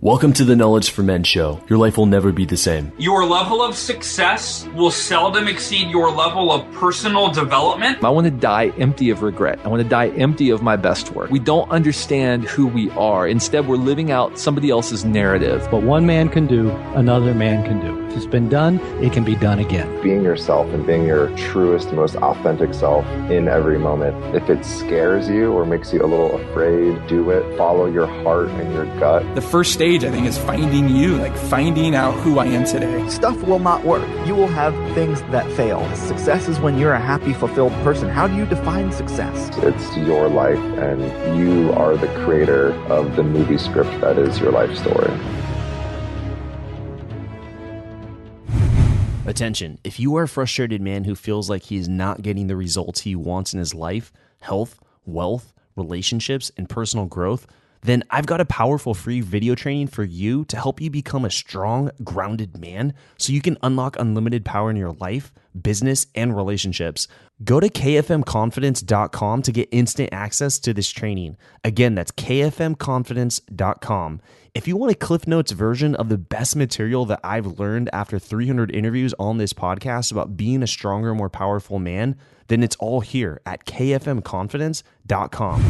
Welcome to the Knowledge for Men show. Your life will never be the same. Your level of success will seldom exceed your level of personal development. I want to die empty of regret. I want to die empty of my best work. We don't understand who we are. Instead, we're living out somebody else's narrative. What one man can do, another man can do. If it's been done, it can be done again. Being yourself and being your truest, most authentic self in every moment. If it scares you or makes you a little afraid, do it. Follow your heart and your gut. The first stage, I think, is finding you, like finding out who I am today. Stuff will not work. You will have things that fail. Success is when you're a happy, fulfilled person. How do you define success? It's your life, and you are the creator of the movie script that is your life story. Attention, if you are a frustrated man who feels like he is not getting the results he wants in his life, health, wealth, relationships, and personal growth, then I've got a powerful free video training for you to help you become a strong, grounded man so you can unlock unlimited power in your life, business, and relationships. Go to kfmconfidence.com to get instant access to this training. Again, that's kfmconfidence.com. If you want a Cliff Notes version of the best material that I've learned after 300 interviews on this podcast about being a stronger, more powerful man, then it's all here at kfmconfidence.com.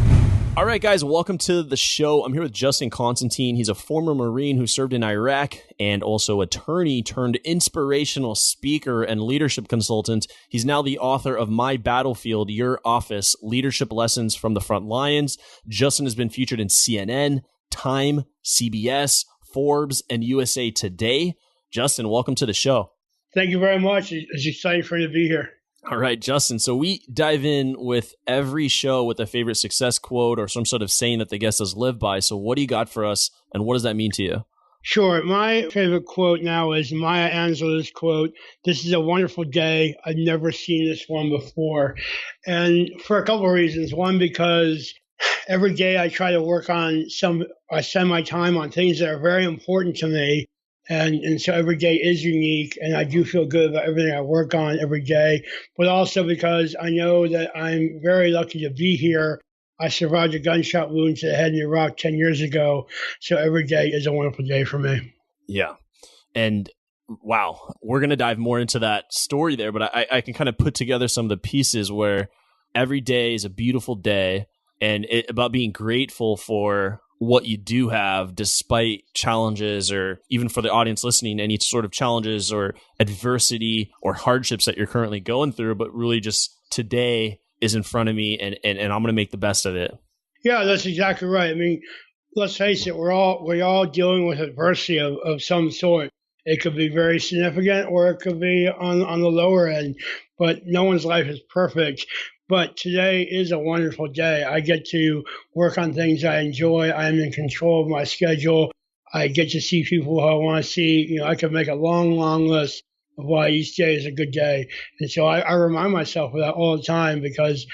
All right, guys, welcome to the show. I'm here with Justin Constantine. He's a former Marine who served in Iraq and also attorney turned inspirational speaker and leadership consultant. He's now the author of My Battlefield, Your Office, Leadership Lessons from the Front Lines. Justin has been featured in CNN, Time, CBS, Forbes, and USA Today. Justin, welcome to the show. Thank you very much. It's exciting for you to be here. All right, Justin. So we dive in with every show with a favorite success quote or some sort of saying that the guest does live by. So what do you got for us, and what does that mean to you? Sure. My favorite quote now is Maya Angelou's quote, "This is a wonderful day. I've never seen this one before." And for a couple of reasons. One, because every day I try to work on I spend my time on things that are very important to me. And so every day is unique, and I do feel good about everything I work on every day, but also because I know that I'm very lucky to be here. I survived a gunshot wound to the head in Iraq 10 years ago, so every day is a wonderful day for me. Yeah. And wow, we're going to dive more into that story there, but I can kind of put together some of the pieces where every day is a beautiful day, and about being grateful for what you do have despite challenges, or even for the audience listening, any sort of challenges or adversity or hardships that you're currently going through, but really just today is in front of me, and I'm going to make the best of it. Yeah, that's exactly right. I mean, let's face it, we're all dealing with adversity of some sort. It could be very significant, or it could be on the lower end, but no one's life is perfect. But today is a wonderful day. I get to work on things I enjoy. I'm in control of my schedule. I get to see people who I want to see. I could make a long, long list of why each day is a good day. And so I remind myself of that all the time, because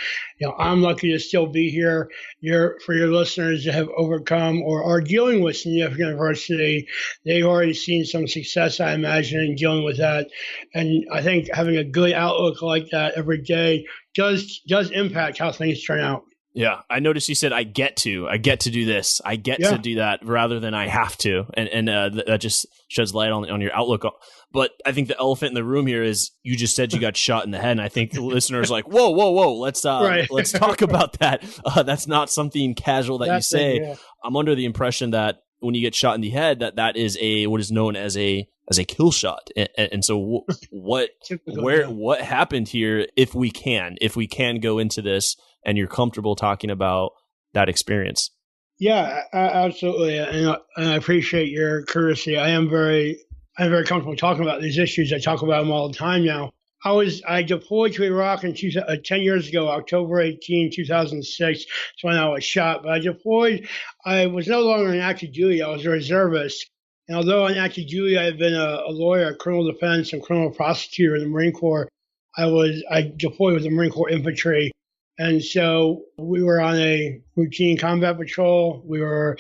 I'm lucky to still be here. For your listeners that have overcome or are dealing with significant adversity, they've already seen some success, I imagine, in dealing with that. And I think having a good outlook like that every day does impact how things turn out. Yeah, I noticed you said, I get to do this. I get to do that rather than I have to. And that just sheds light on your outlook. But I think the elephant in the room here is you just said you got shot in the head. And I think the listeners are like, whoa. Let's talk about that. That's not something casual that you say. Yeah. I'm under the impression that when you get shot in the head, that is what is known as a kill shot. And so what happened here, if we can go into this and you're comfortable talking about that experience? Yeah, absolutely. And I appreciate your courtesy. I'm very comfortable talking about these issues. I talk about them all the time now. I deployed to Iraq 10 years ago, October 18, 2006. That's when I was shot. But I deployed. I was no longer in active duty. I was a reservist. And although on active duty, I had been a lawyer, a criminal defense, and criminal prosecutor in the Marine Corps, I deployed with the Marine Corps Infantry. And so we were on a routine combat patrol. We were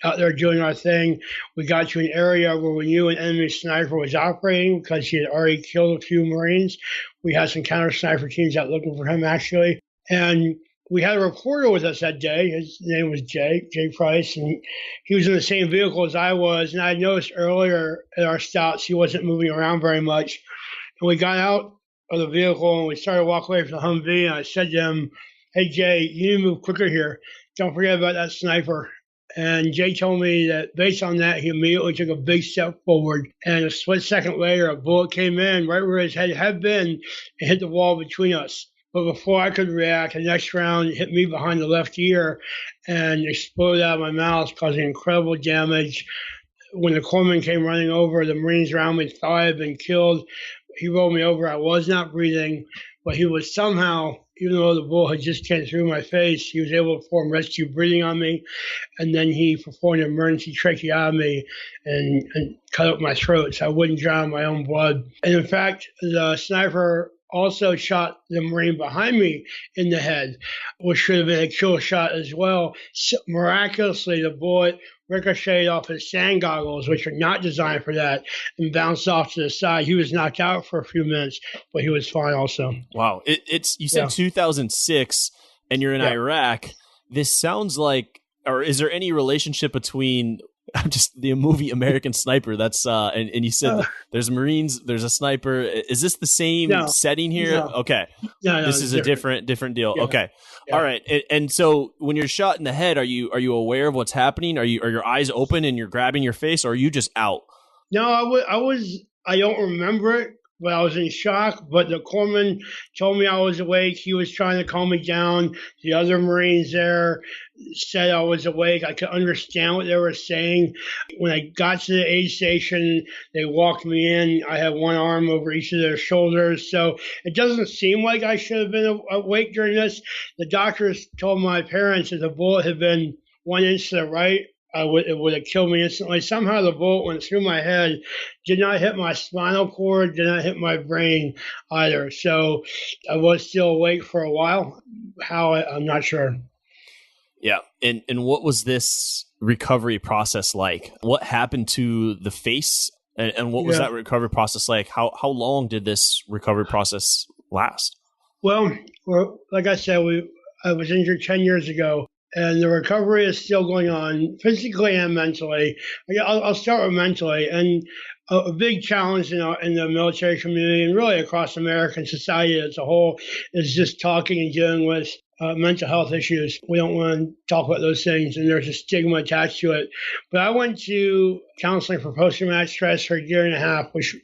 out there doing our thing. We got to an area where we knew an enemy sniper was operating because he had already killed a few Marines. We had some counter sniper teams out looking for him, actually. And we had a reporter with us that day. His name was Jay Price, and he was in the same vehicle as I was. And I noticed earlier at our stops he wasn't moving around very much. And we got out of the vehicle and we started walking away from the Humvee. And I said to him, "Hey Jay, you need to move quicker here. Don't forget about that sniper." And Jay told me that based on that, he immediately took a big step forward. And a split second later, a bullet came in right where his head had been and hit the wall between us. But before I could react, the next round hit me behind the left ear and exploded out of my mouth, causing incredible damage. When the corpsman came running over, the Marines around me thought I had been killed. He rolled me over. I was not breathing, but he was somehow, even though the bullet had just came through my face, he was able to perform rescue breathing on me. And then he performed an emergency tracheotomy and cut up my throat so I wouldn't drown my own blood. And in fact, the sniper also shot the Marine behind me in the head, which should have been a kill shot as well. So miraculously, the bullet ricocheted off his sand goggles, which are not designed for that, and bounced off to the side. He was knocked out for a few minutes, but he was fine also. Wow. You said 2006 and you're in Iraq. This sounds like, or is there any relationship between just the movie American Sniper? That's and you said there's Marines, there's a sniper. Is this the same setting here? No. Okay. No, this is different. a different deal. Yeah. Okay. Yeah. All right. And so when you're shot in the head, are you aware of what's happening? Are your eyes open and you're grabbing your face, or are you just out? No, I don't remember it, but I was in shock. But the corpsman told me I was awake. He was trying to calm me down. The other Marines there said I was awake. I could understand what they were saying. When I got to the aid station, they walked me in. I had one arm over each of their shoulders. So it doesn't seem like I should have been awake during this. The doctors told my parents that the bullet had been 1 inch to the right, it would have killed me instantly. Somehow the bullet went through my head, did not hit my spinal cord, did not hit my brain either. So I was still awake for a while. How, I'm not sure. Yeah. And what was this recovery process like? What happened to the face? And what was that recovery process like? How long did this recovery process last? Well, like I said, I was injured 10 years ago. And the recovery is still going on physically and mentally. I'll start with mentally. And a big challenge in the military community and really across American society as a whole is just talking and dealing with mental health issues. We don't want to talk about those things, and there's a stigma attached to it. But I went to counseling for post-traumatic stress for a year and a half, which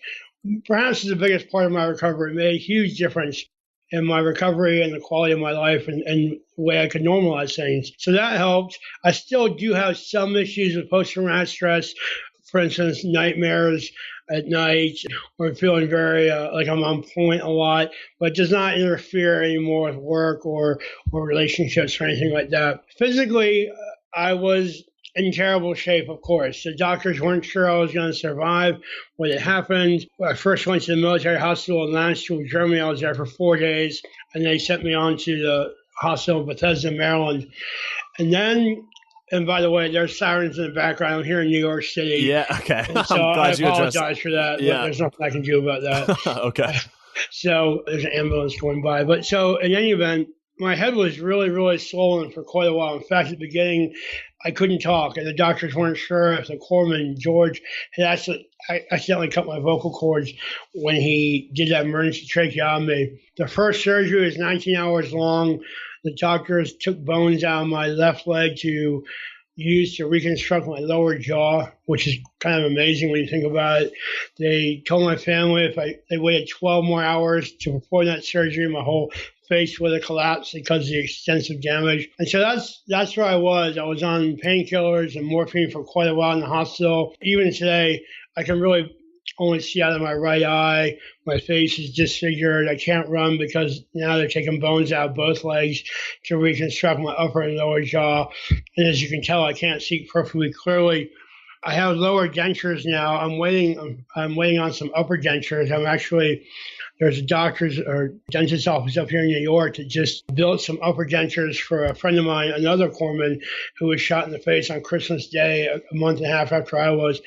perhaps is the biggest part of my recovery. It made a huge difference in my recovery and the quality of my life and the way I could normalize things. So that helped. I still do have some issues with post-traumatic stress. For instance, nightmares at night, or feeling very like I'm on point a lot, but it does not interfere anymore with work or relationships or anything like that. Physically, I was in terrible shape, of course. The doctors weren't sure I was going to survive when it happened. When I first went to the military hospital in Landstuhl, Germany. I was there for 4 days, and they sent me on to the hospital in Bethesda, Maryland. And by the way, there's sirens in the background. I'm here in New York City. Yeah, okay. So I apologize for that. Yeah. There's nothing I can do about that. Okay. So there's an ambulance going by. But so in any event, my head was really, really swollen for quite a while. In fact, at the beginning, I couldn't talk, and the doctors weren't sure if the corpsman, George, had accidentally cut my vocal cords when he did that emergency tracheotomy. The first surgery was 19 hours long. The doctors took bones out of my left leg to use to reconstruct my lower jaw, which is kind of amazing when you think about it. They told my family if they waited 12 more hours to perform that surgery, my whole face would have collapsed because of the extensive damage. And so that's where I was. I was on painkillers and morphine for quite a while in the hospital. Even today, I can really only see out of my right eye. My face is disfigured. I can't run because now they're taking bones out of both legs to reconstruct my upper and lower jaw. And as you can tell, I can't see perfectly clearly. I have lower dentures now. I'm waiting on some upper dentures. There's a doctor's or dentist's office up here in New York that just built some upper dentures for a friend of mine, another corpsman who was shot in the face on Christmas Day a month and a half after I was.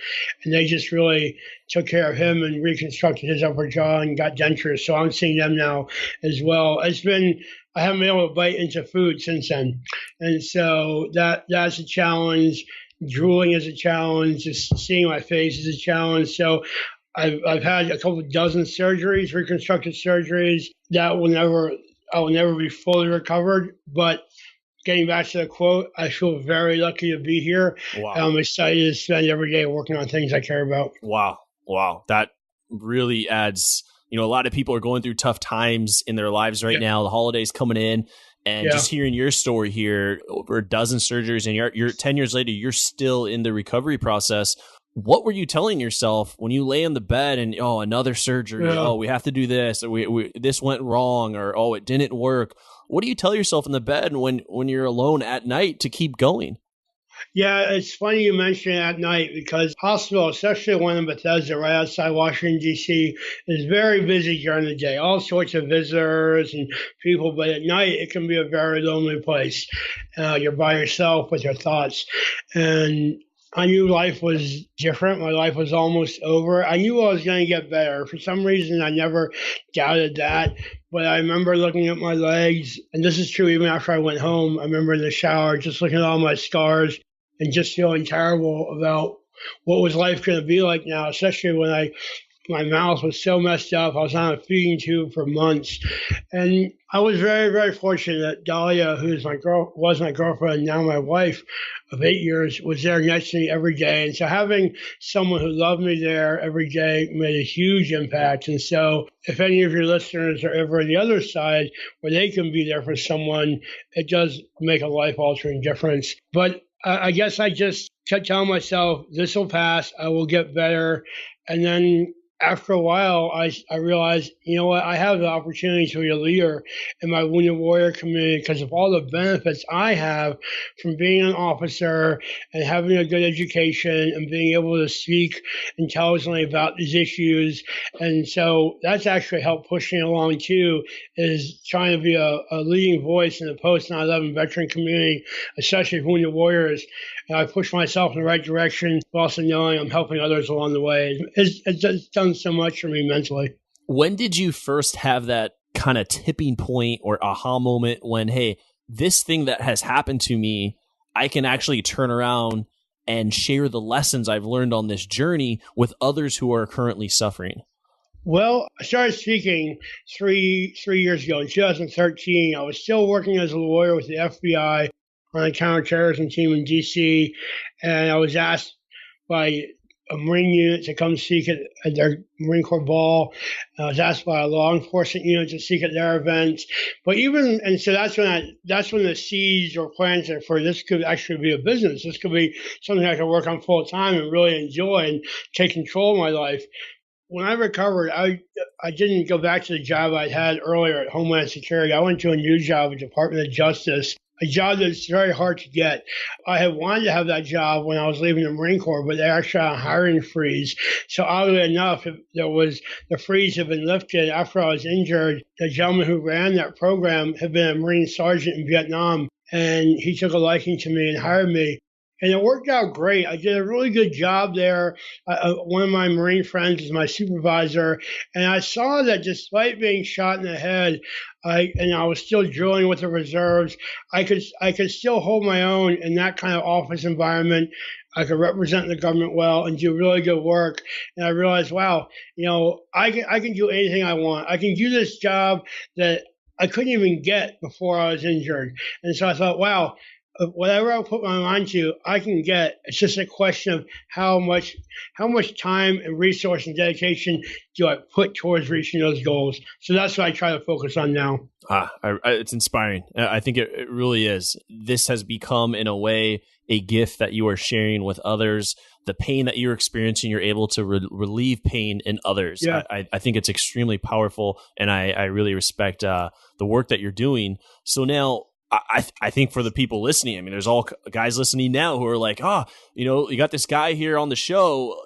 And they just really took care of him and reconstructed his upper jaw and got dentures. So I'm seeing them now as well. I haven't been able to bite into food since then. And so that's a challenge. Drooling is a challenge. Just seeing my face is a challenge. So I've had a couple of dozen surgeries, reconstructive surgeries. I will never be fully recovered. But getting back to the quote, I feel very lucky to be here. Wow. I'm excited to spend every day working on things I care about. Wow. That really adds, a lot of people are going through tough times in their lives right now. The holidays coming in, and just hearing your story here, over a dozen surgeries, and you're 10 years later, you're still in the recovery process. What were you telling yourself when you lay in the bed and, another surgery? Yeah. We have to do this. Or we this went wrong, or, it didn't work. What do you tell yourself in the bed when you're alone at night to keep going? Yeah, it's funny you mention it at night, because hospital, especially one in Bethesda right outside Washington, D.C., is very busy during the day. All sorts of visitors and people, but at night it can be a very lonely place. You're by yourself with your thoughts. And I knew life was different. My life was almost over. I knew I was going to get better. For some reason, I never doubted that. But I remember looking at my legs, and this is true even after I went home. I remember in the shower just looking at all my scars and just feeling terrible about what was life going to be like now, especially when my mouth was so messed up. I was on a feeding tube for months. And I was very, very fortunate that Dahlia, who was my girlfriend and now my wife of 8 years, was there next to me every day. And so having someone who loved me there every day made a huge impact. And so if any of your listeners are ever on the other side where they can be there for someone, it does make a life-altering difference. But I guess I just kept telling myself, this will pass, I will get better. And then after a while, I realized, you know what, I have the opportunity to be a leader in my Wounded Warrior community because of all the benefits I have from being an officer and having a good education and being able to speak intelligently about these issues. And so that's actually helped push me along too, is trying to be a leading voice in the post 9/11 veteran community, especially Wounded Warriors. And I push myself in the right direction, but also knowing I'm helping others along the way. It's done so much for me mentally. When did you first have that kind of tipping point or aha moment when, hey, this thing that has happened to me, I can actually turn around and share the lessons I've learned on this journey with others who are currently suffering? Well, I started speaking three years ago in 2013. I was still working as a lawyer with the FBI on a counterterrorism team in D.C., and I was asked by a Marine unit to come speak at their Marine Corps ball. I was asked by a law enforcement unit to speak at their events. So that's when the seeds or plans for this could actually be a business. This could be something I could work on full time and really enjoy and take control of my life. When I recovered, I didn't go back to the job I'd had earlier at Homeland Security. I went to a new job at Department of Justice, a job that's very hard to get. I had wanted to have that job when I was leaving the Marine Corps, but they're actually on a hiring freeze. So oddly enough, the freeze had been lifted after I was injured. The gentleman who ran that program had been a Marine sergeant in Vietnam, and he took a liking to me and hired me. And it worked out great. I did a really good job there. One of my Marine friends is my supervisor. And I saw that despite being shot in the head, I was still drilling with the reserves, I could still hold my own in that kind of office environment. I could represent the government well and do really good work. And I realized, wow, I can do anything I want. I can do this job that I couldn't even get before I was injured. And so I thought, wow, whatever I put my mind to, I can get. It's just a question of how much time and resource and dedication do I put towards reaching those goals. So that's what I try to focus on now. It's inspiring. I think it really is. This has become, in a way, a gift that you are sharing with others. The pain that you're experiencing, you're able to relieve pain in others. Yeah. I think it's extremely powerful, and I really respect the work that you're doing. So now, I think for the people listening, I mean, there's all guys listening now who are like, you got this guy here on the show.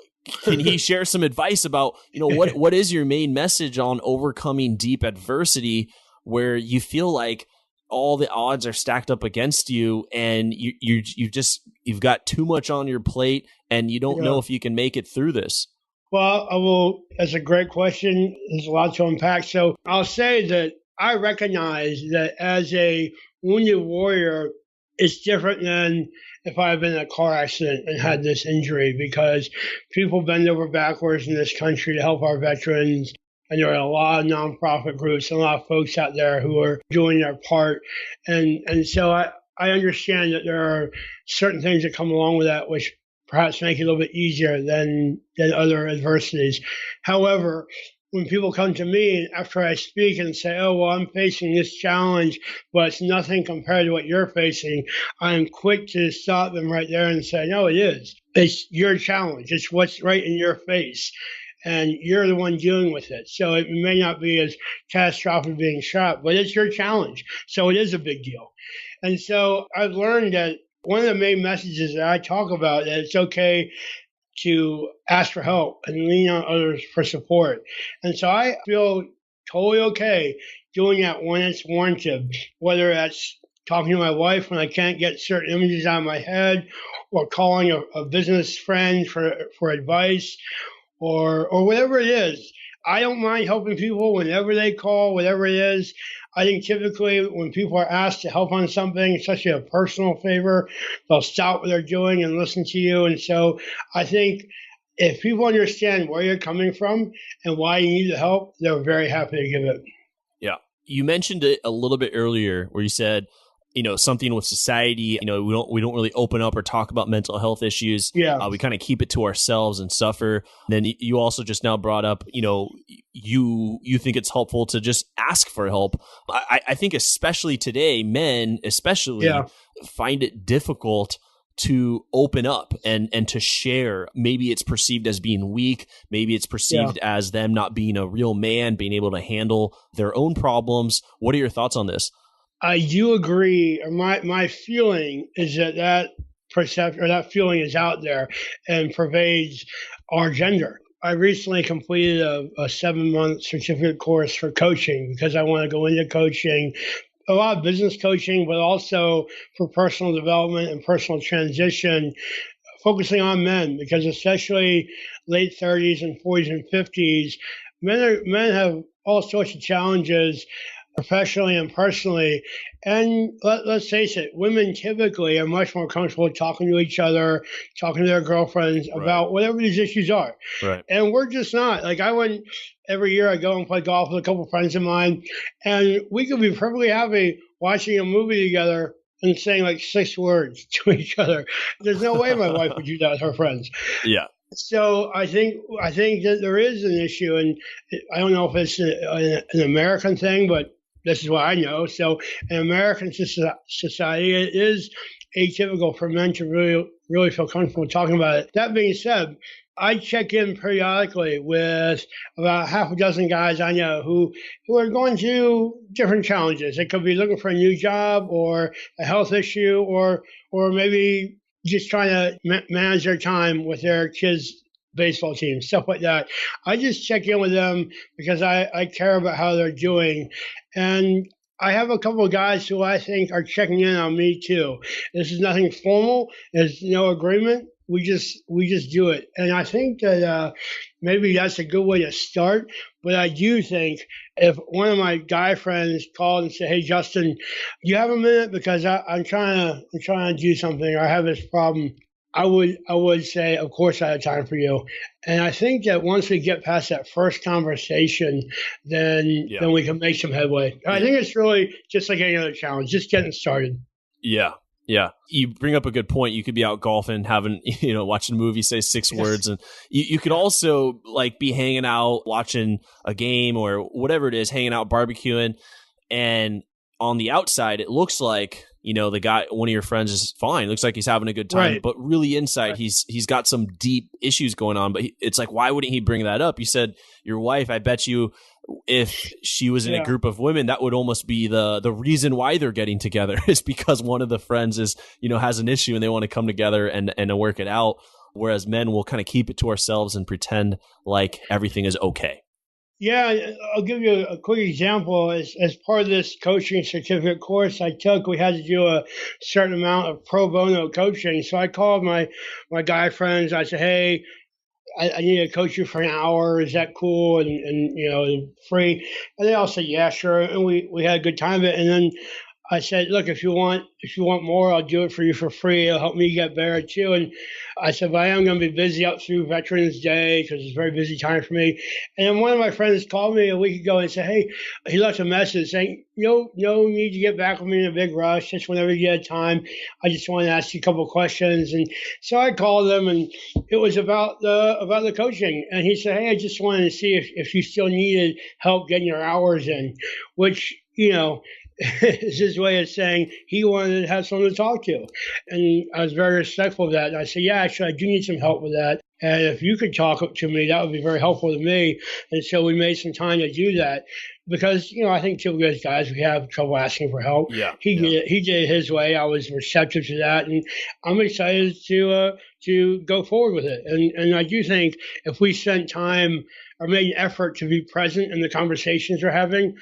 Can he share some advice about, what is your main message on overcoming deep adversity where you feel like all the odds are stacked up against you and you've got too much on your plate and you don't know if you can make it through this? Well, that's a great question. There's a lot to unpack. So I'll say that I recognize that as a wounded warrior, it's different than if I had been in a car accident and had this injury, because people bend over backwards in this country to help our veterans. And there are a lot of nonprofit groups and a lot of folks out there who are doing their part. And so I understand that there are certain things that come along with that, which perhaps make it a little bit easier than other adversities. However, when people come to me after I speak and say, oh, well, I'm facing this challenge, but it's nothing compared to what you're facing, I'm quick to stop them right there and say, no, it is. It's your challenge. It's what's right in your face. And you're the one dealing with it. So it may not be as catastrophic being shot, but it's your challenge. So it is a big deal. And so I've learned that one of the main messages that I talk about is it's okay to ask for help and lean on others for support. And so I feel totally okay doing that when it's warranted, whether that's talking to my wife when I can't get certain images out of my head, or calling a business friend for advice, or whatever it is. I don't mind helping people whenever they call, whatever it is. I think typically when people are asked to help on something, especially a personal favor, they'll stop what they're doing and listen to you. And so I think if people understand where you're coming from and why you need the help, they're very happy to give it. Yeah. You mentioned it a little bit earlier where you said, something with society, we don't really open up or talk about mental health issues. Yeah. We kind of keep it to ourselves and suffer. Then you also just now brought up, you think it's helpful to just ask for help. I think especially today, men especially find it difficult to open up and to share. Maybe it's perceived as being weak. Maybe it's perceived as them not being a real man, being able to handle their own problems. What are your thoughts on this? I do agree. My feeling is that perception or that feeling is out there and pervades our gender. I recently completed a 7-month certificate course for coaching because I want to go into coaching, a lot of business coaching, but also for personal development and personal transition, focusing on men, because especially late 30s and 40s and 50s, men have all sorts of challenges professionally and personally. And let's face it, women typically are much more comfortable talking to each other, talking to their girlfriends about whatever these issues are. Right. And we're just not. Like every year I go and play golf with a couple of friends of mine, and we could be perfectly happy watching a movie together and saying like 6 words to each other. There's no way my wife would do that with her friends. Yeah. So I think that there is an issue, and I don't know if it's an American thing, but this is what I know. So in American society, it is atypical for men to really feel comfortable talking about it. That being said, I check in periodically with about half a dozen guys I know who are going through different challenges. It could be looking for a new job or a health issue or maybe just trying to manage their time with their kids' baseball team, stuff like that. I just check in with them because I care about how they're doing. And I have a couple of guys who I think are checking in on me too. This is nothing formal. There's no agreement. We just do it. And I think that maybe that's a good way to start. But I do think if one of my guy friends called and said, "Hey, Justin, do you have a minute? Because I'm trying to do something, or I have this problem," I would say, of course, I have time for you. And I think that once we get past that first conversation, then we can make some headway. I think it's really just like any other challenge, just getting started. Yeah. Yeah. You bring up a good point. You could be out golfing, having, watching a movie, say 6 words. And you could also like be hanging out, watching a game or whatever it is, hanging out, barbecuing. And on the outside, it looks like, the guy, one of your friends is fine. It looks like he's having a good time, but really inside, he's got some deep issues going on. But it's like, why wouldn't he bring that up? You said your wife, I bet you if she was in a group of women, that would almost be the reason why they're getting together is because one of the friends is, has an issue and they want to come together and work it out. Whereas men will kind of keep it to ourselves and pretend like everything is okay. Yeah, I'll give you a quick example. As part of this coaching certificate course I took, we had to do a certain amount of pro bono coaching. So I called my guy friends. I said, "Hey, I need to coach you for an hour. Is that cool? And free. And they all said, yeah, sure. And we had a good time of it. And then I said, look, if you want more, I'll do it for you for free. It'll help me get better too. And I said, but I am going to be busy up through Veterans Day because it's a very busy time for me. And then one of my friends called me a week ago and said, hey, he left a message saying, no need to get back with me in a big rush. Just whenever you get time. I just want to ask you a couple of questions. And so I called him, and it was about the coaching. And he said, hey, I just wanted to see if you still needed help getting your hours in, which, is his way of saying he wanted to have someone to talk to. And I was very respectful of that. And I said, yeah, actually, I do need some help with that. And if you could talk to me, that would be very helpful to me. And so we made some time to do that because, I think two good guys, we have trouble asking for help. Yeah. He did it his way. I was receptive to that. And I'm excited to go forward with it. And I do think if we spent time or made an effort to be present in the conversations we're having,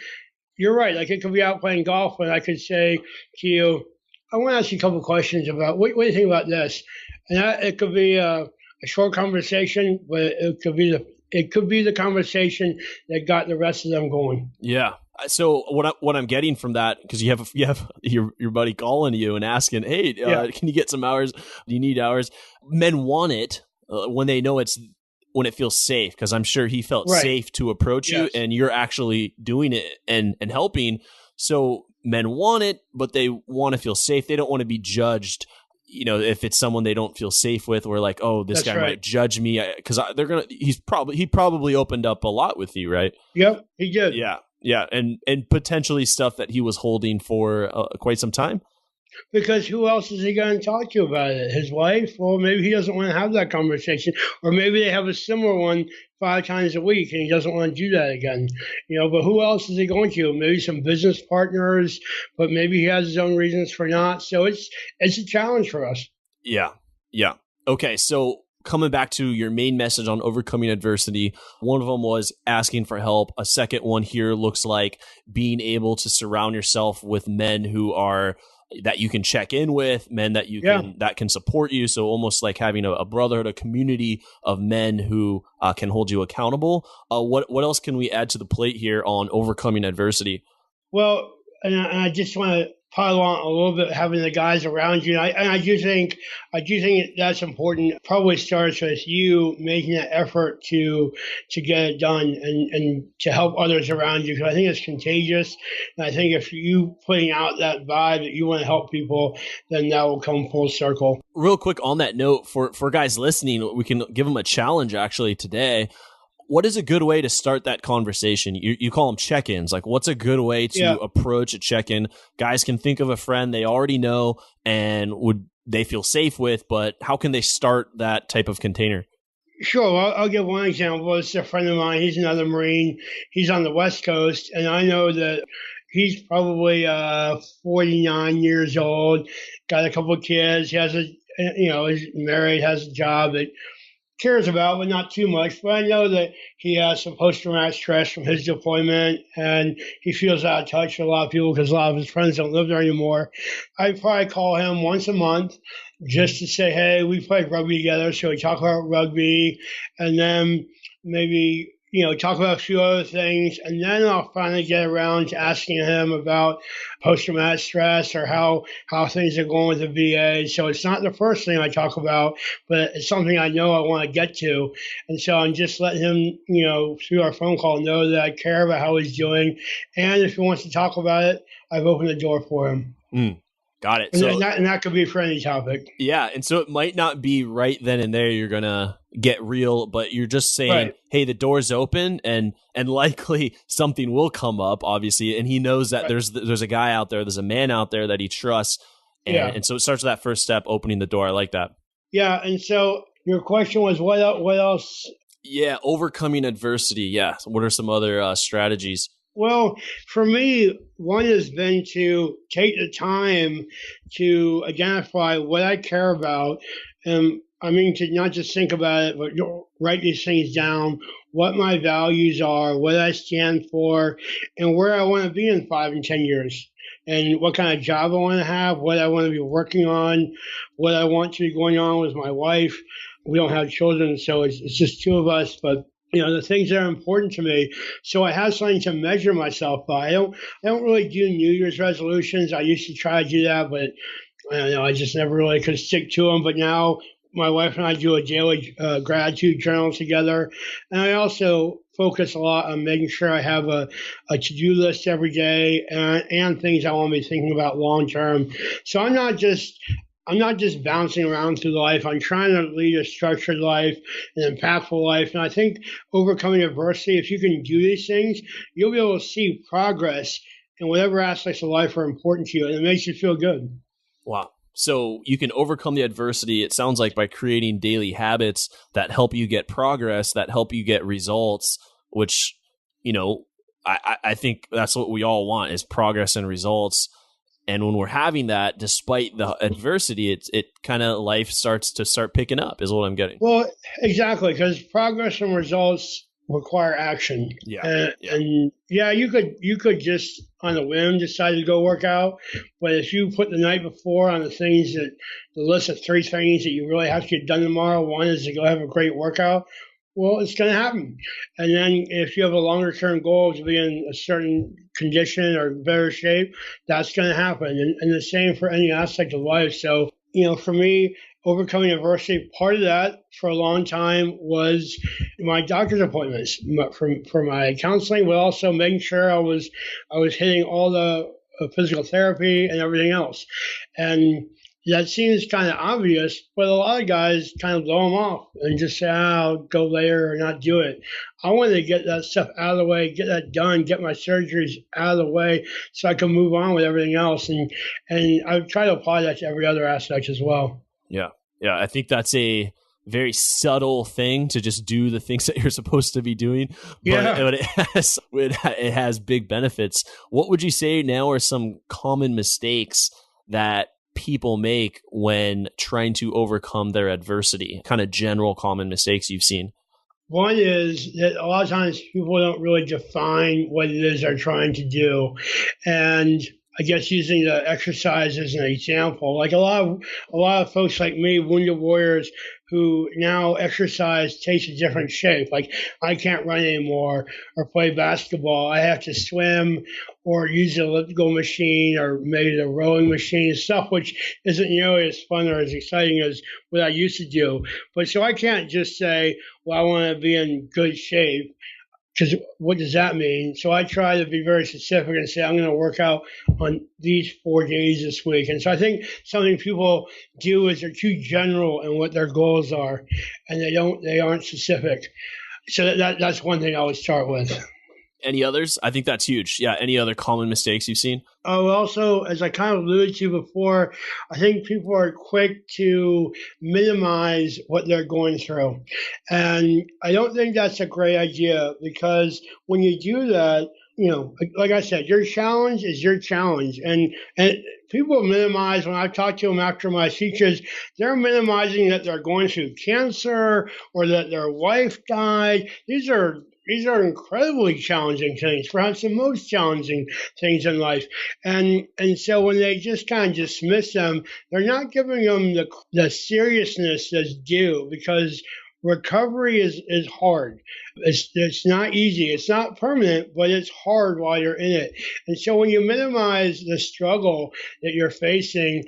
you're right. Like it could be out playing golf, and I could say to you, I want to ask you a couple of questions about what do you think about this? And it could be a short conversation, but it could be the conversation that got the rest of them going. Yeah. So what I'm getting from that, because you have your buddy calling you and asking, hey, can you get some hours? Do you need hours? Men want it when they know when it feels safe, because I'm sure he felt safe to approach you, and you're actually doing it and helping. So men want it, but they want to feel safe. They don't want to be judged. If it's someone they don't feel safe with, or like, oh, this guy might judge me, because he probably opened up a lot with you, right? Yep, he did. Yeah, and potentially stuff that he was holding for quite some time. Because who else is he going to talk to about it? His wife? Well, maybe he doesn't want to have that conversation. Or maybe they have a similar one 5 times a week and he doesn't want to do that again. But who else is he going to? Maybe some business partners, but maybe he has his own reasons for not. So it's a challenge for us. Yeah. Okay, so coming back to your main message on overcoming adversity, one of them was asking for help. A second one here looks like being able to surround yourself with men who are that you can check in with, men that that can support you. So almost like having a brotherhood, a community of men who can hold you accountable. What else can we add to the plate here on overcoming adversity? Well, and I just want to pile on a little bit, having the guys around you. And I do think that's important. It probably starts with you making an effort to get it done and to help others around you. Because I think it's contagious. And I think if you putting out that vibe that you want to help people, then that will come full circle. Real quick on that note, for guys listening, we can give them a challenge actually today. What is a good way to start that conversation? You call them check-ins. Like, what's a good way to approach a check-in? Guys can think of a friend they already know and they feel safe with, but how can they start that type of container? Sure. Well, I'll give one example. It's a friend of mine. He's another Marine. He's on the West Coast, and I know that he's probably 49 years old, got a couple of kids. He has he's married, has a job that cares about, but not too much. But I know that he has some post-traumatic stress from his deployment, and he feels out of touch with a lot of people because a lot of his friends don't live there anymore. I probably call him once a month just to say, hey, we played rugby together, so we talk about rugby, and then maybe talk about a few other things, and then I'll finally get around to asking him about post-traumatic stress or how things are going with the VA. So it's not the first thing I talk about, but it's something I know I want to get to. And so I'm just letting him, through our phone call, know that I care about how he's doing. And if he wants to talk about it, I've opened the door for him. Got it. And that could be for any topic. Yeah. And so it might not be right then and there you're going to get real, but you're just saying, hey, the door's open and likely something will come up, obviously. And he knows that there's a guy out there, there's a man out there that he trusts. And so it starts with that first step, opening the door. I like that. Yeah. And so your question was what else? Yeah. Overcoming adversity. Yeah. So what are some other strategies? Well, for me, one has been to take the time to identify what I care about. To not just think about it, but write these things down, what my values are, what I stand for, and where I want to be in 5 and 10 years, and what kind of job I want to have, what I want to be working on, what I want to be going on with my wife, we don't have children, so it's just two of us. But the things that are important to me. So I have something to measure myself by. I don't really do New Year's resolutions. I used to try to do that, but I don't know. I just never really could stick to them. But now my wife and I do a daily gratitude journal together. And I also focus a lot on making sure I have a to-do list every day and things I want to be thinking about long term. So I'm not just bouncing around through life. I'm trying to lead a structured life, an impactful life. And I think overcoming adversity, if you can do these things, you'll be able to see progress in whatever aspects of life are important to you. And it makes you feel good. Wow. So you can overcome the adversity, it sounds like, by creating daily habits that help you get progress, that help you get results, which, I think that's what we all want, is progress and results. And when we're having that, despite the adversity, it kind of life starts picking up, is what I'm getting. Well, exactly, because progress and results require action. Yeah. And you could just on a whim decide to go work out, but if you put the night before on the list of 3 things that you really have to get done tomorrow, one is to go have a great workout. Well, it's going to happen. And then if you have a longer term goal to be in a certain condition or better shape, that's going to happen. And the same for any aspect of life. So, for me, overcoming adversity, part of that for a long time was my doctor's appointments for my counseling, but also making sure I was hitting all the physical therapy and everything else. And that seems kind of obvious, but a lot of guys kind of blow them off and just say, I'll go later or not do it. I wanted to get that stuff out of the way, get that done, get my surgeries out of the way so I can move on with everything else. And I try to apply that to every other aspect as well. Yeah. I think that's a very subtle thing to just do the things that you're supposed to be doing, but it has big benefits. What would you say now are some common mistakes that people make when trying to overcome their adversity? Kind of general common mistakes you've seen. One is that a lot of times people don't really define what it is they're trying to do. And I guess using the exercise as an example, like a lot of folks like me, wounded warriors who now exercise takes a different shape. Like I can't run anymore or play basketball. I have to swim or use the elliptical machine or maybe the rowing machine, stuff which isn't nearly as fun or as exciting as what I used to do. But so I can't just say, well, I want to be in good shape. Because what does that mean? So I try to be very specific and say, I'm going to work out on these 4 days this week. And so I think something people do is they're too general in what their goals are, and they aren't specific. So that's one thing I would start with. Any others? I think that's huge. Yeah. Any other common mistakes you've seen? Oh, also, as I kind of alluded to before, I think people are quick to minimize what they're going through. And I don't think that's a great idea, because when you do that, like I said, your challenge is your challenge. And people minimize, when I talk to them after my speeches, they're minimizing that they're going through cancer or that their wife died. These are incredibly challenging things, perhaps the most challenging things in life. And so when they just kind of dismiss them, they're not giving them the seriousness that's due, because recovery is hard. It's not easy. It's not permanent, but it's hard while you're in it. And so when you minimize the struggle that you're facing,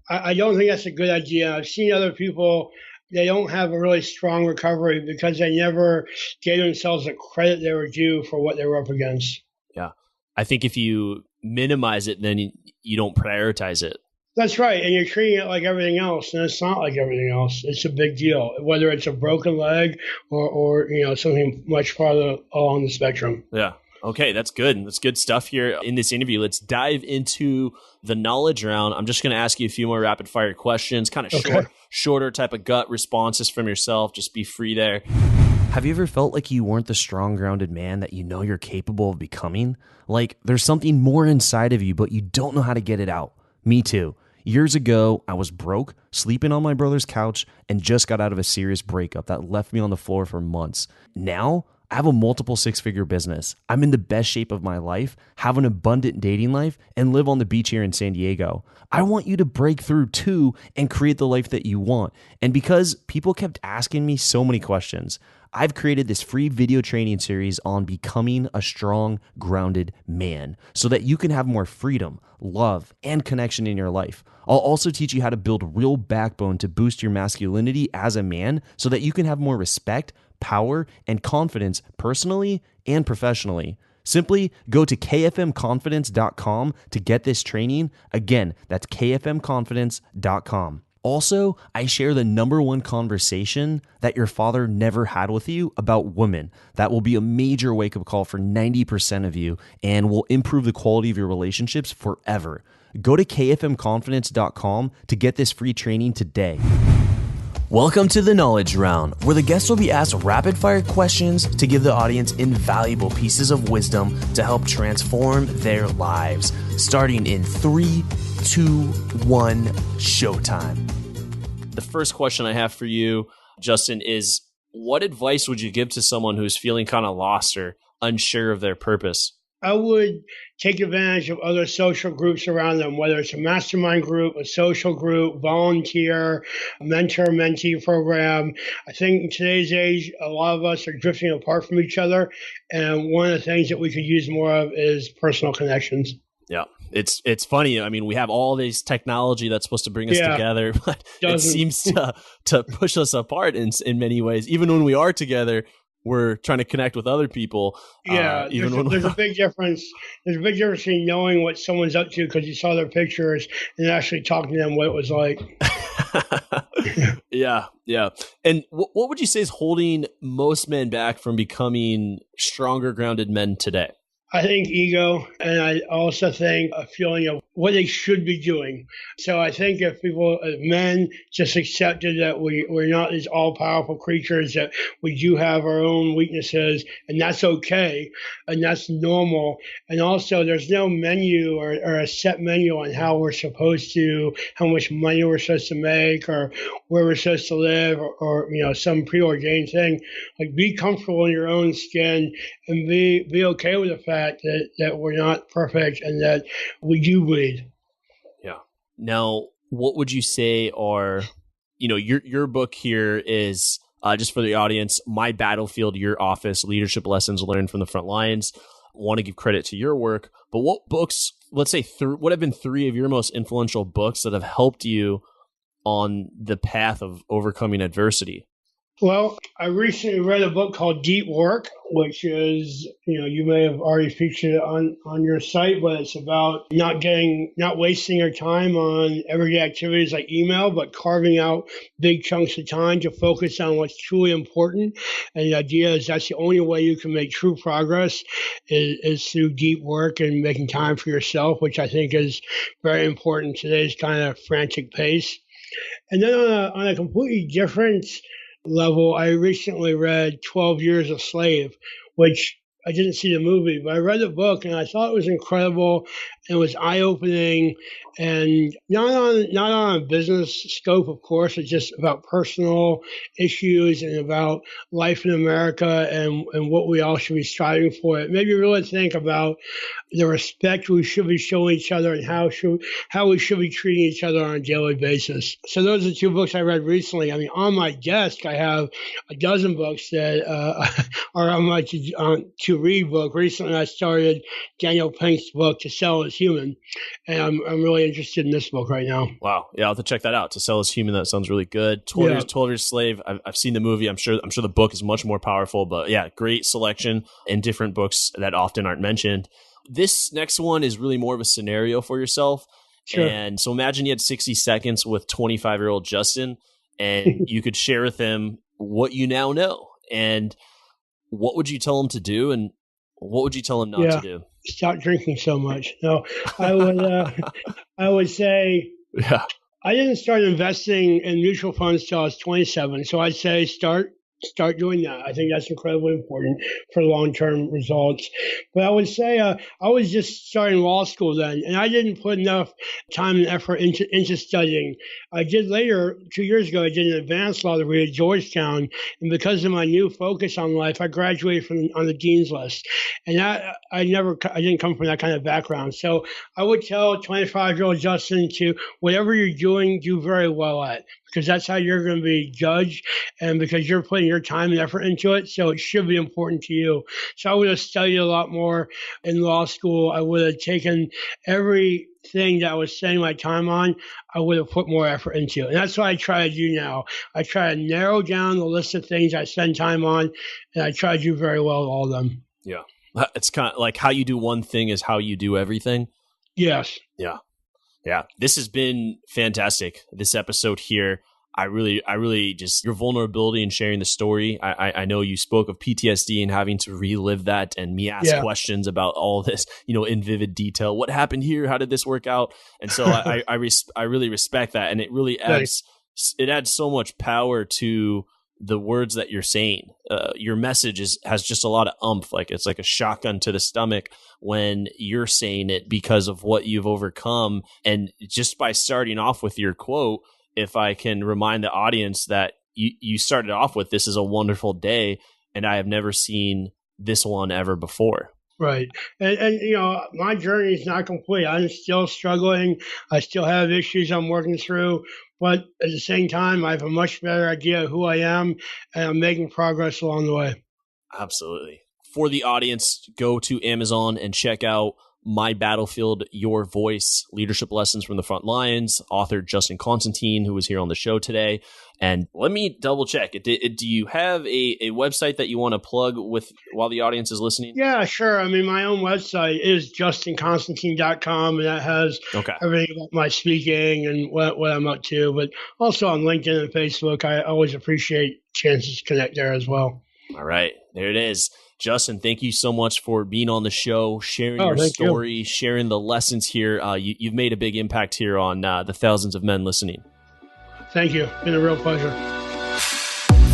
I don't think that's a good idea. I've seen other people, they don't have a really strong recovery because they never gave themselves the credit they were due for what they were up against. Yeah. I think if you minimize it, then you don't prioritize it. That's right. And you're treating it like everything else. And it's not like everything else. It's a big deal, whether it's a broken leg or something much farther along the spectrum. Yeah. Okay, that's good. That's good stuff here in this interview. Let's dive into the knowledge round. I'm just going to ask you a few more rapid fire questions, kind of shorter type of gut responses from yourself. Just be free there. Have you ever felt like you weren't the strong, grounded man that you know you're capable of becoming? Like there's something more inside of you, but you don't know how to get it out? Me too. Years ago, I was broke, sleeping on my brother's couch, and just got out of a serious breakup that left me on the floor for months. Now, I have a multiple six-figure business. I'm in the best shape of my life, have an abundant dating life, and live on the beach here in San Diego. I want you to break through too and create the life that you want. And because people kept asking me so many questions, I've created this free video training series on becoming a strong, grounded man so that you can have more freedom, love, and connection in your life. I'll also teach you how to build real backbone to boost your masculinity as a man so that you can have more respect, power, and confidence personally and professionally. Simply go to kfmconfidence.com to get this training. Again, that's kfmconfidence.com. Also, I share the number one conversation that your father never had with you about women. That will be a major wake-up call for 90% of you and will improve the quality of your relationships forever. Go to kfmconfidence.com to get this free training today. Welcome to the Knowledge Round, where the guests will be asked rapid-fire questions to give the audience invaluable pieces of wisdom to help transform their lives. Starting in 3, 2, 1, showtime. The first question I have for you, Justin, is what advice would you give to someone who's feeling kind of lost or unsure of their purpose? I would take advantage of other social groups around them, whether it's a mastermind group, a social group, volunteer, a mentor-mentee program. I think in today's age, a lot of us are drifting apart from each other. And one of the things that we could use more of is personal connections. Yeah, it's funny. I mean, we have all this technology that's supposed to bring us together, but it seems to push us apart in many ways. Even when we are together, we're trying to connect with other people. Yeah, there's a big difference. There's a big difference between knowing what someone's up to because you saw their pictures and actually talking to them what it was like. Yeah. And what would you say is holding most men back from becoming stronger, grounded men today? I think ego, and I also think a feeling of what they should be doing. So I think if people, men, just accepted that we're not these all-powerful creatures, that we do have our own weaknesses, and that's okay, and that's normal. And also, there's no menu or a set menu on how we're supposed to, how much money we're supposed to make, or where we're supposed to live, or some preordained thing. Like, be comfortable in your own skin and be okay with the fact that we're not perfect and that we do bleed. Yeah. Now, what would you say are, your book here is, just for the audience, My Battlefield, Your Office, Leadership Lessons Learned from the Front Lines. I want to give credit to your work, but what books, let's say, what have been 3 of your most influential books that have helped you on the path of overcoming adversity? Well, I recently read a book called Deep Work, which is, you may have already featured it on your site, but it's about not wasting your time on everyday activities like email, but carving out big chunks of time to focus on what's truly important. And the idea is that's the only way you can make true progress is through deep work and making time for yourself, which I think is very important in today's kind of frantic pace. And then on a completely different level, I recently read 12 Years a Slave, which I didn't see the movie, but I read the book and I thought it was incredible and it was eye-opening, and not on a business scope, of course. It's just about personal issues and about life in America and what we all should be striving for. It made me really think about the respect we should be showing each other and how we should be treating each other on a daily basis. So those are 2 books I read recently. I mean, on my desk, I have a dozen books that are on my to-read book. Recently, I started Daniel Pink's book, To Sell as Human, and I'm really interested in this book right now. Wow. Yeah, I'll have to check that out. To Sell as Human, that sounds really good. 12 Years Slave, I've seen the movie. I'm sure the book is much more powerful, but yeah, great selection and different books that often aren't mentioned. This next one is really more of a scenario for yourself. Sure. And so imagine you had 60 seconds with 25-year-old Justin, and you could share with him what you now know. And what would you tell him to do, and what would you tell him not to do? Stop drinking so much. No, I would say, I didn't start investing in mutual funds till I was 27. So I'd say start start doing that. I think that's incredibly important for long-term results. But I would say I was just starting law school then, and I didn't put enough time and effort into studying. I did later, 2 years ago, I did an advanced law degree at Georgetown, and because of my new focus on life, I graduated on the dean's list. And that I didn't come from that kind of background. So I would tell 25-year-old Justin to whatever you're doing, do very well at, because that's how you're going to be judged, and because you're putting your time and effort into it, so it should be important to you. So I would have studied a lot more in law school. I would have taken everything that I was spending my time on, I would have put more effort into. And that's what I try to do now. I try to narrow down the list of things I spend time on, and I try to do very well at all of them. Yeah. It's kind of like how you do one thing is how you do everything. Yes. Yeah. Yeah. This has been fantastic. This episode here. I really just your vulnerability and sharing the story. I know you spoke of PTSD and having to relive that, and me ask questions about all this, in vivid detail. What happened here? How did this work out? And so I really respect that, and it really adds so much power to the words that you're saying. Your message has just a lot of oomph. Like it's like a shotgun to the stomach when you're saying it because of what you've overcome. And just by starting off with your quote, if I can remind the audience that you started off with, "This is a wonderful day, and I have never seen this one ever before." Right. And my journey is not complete. I'm still struggling. I still have issues I'm working through. But at the same time, I have a much better idea of who I am, and I'm making progress along the way. Absolutely. For the audience, go to Amazon and check out My Battlefield, Your Voice, Leadership Lessons from the Front Lines, author Justin Constantine, who was here on the show today. And let me double check. Do you have a website that you want to plug with while the audience is listening? Yeah, sure. I mean, my own website is justinconstantine.com, and that has everything about my speaking and what I'm up to. But also on LinkedIn and Facebook, I always appreciate chances to connect there as well. All right. There it is. Justin, thank you so much for being on the show, sharing your story, sharing the lessons here. You've made a big impact here on the thousands of men listening. Thank you. It's been a real pleasure.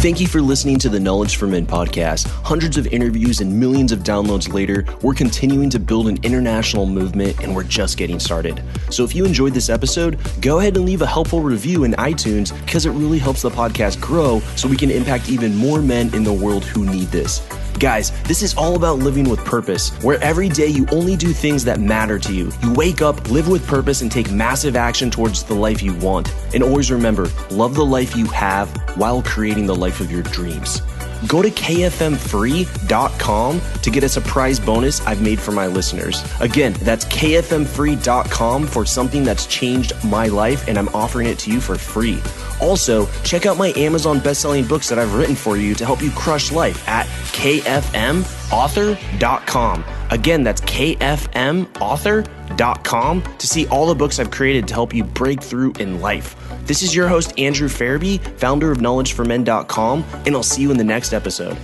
Thank you for listening to the Knowledge for Men podcast. Hundreds of interviews and millions of downloads later, we're continuing to build an international movement, and we're just getting started. So if you enjoyed this episode, go ahead and leave a helpful review in iTunes, because it really helps the podcast grow so we can impact even more men in the world who need this. Guys, this is all about living with purpose, where every day you only do things that matter to you. You wake up, live with purpose, and take massive action towards the life you want. And always remember, love the life you have while creating the life of your dreams. Go to kfmfree.com to get a surprise bonus I've made for my listeners. Again, that's kfmfree.com for something that's changed my life, and I'm offering it to you for free. Also, check out my Amazon best-selling books that I've written for you to help you crush life at kfmauthor.com. Again, that's kfmauthor.com to see all the books I've created to help you break through in life. This is your host, Andrew Farabee, founder of knowledgeformen.com, and I'll see you in the next episode.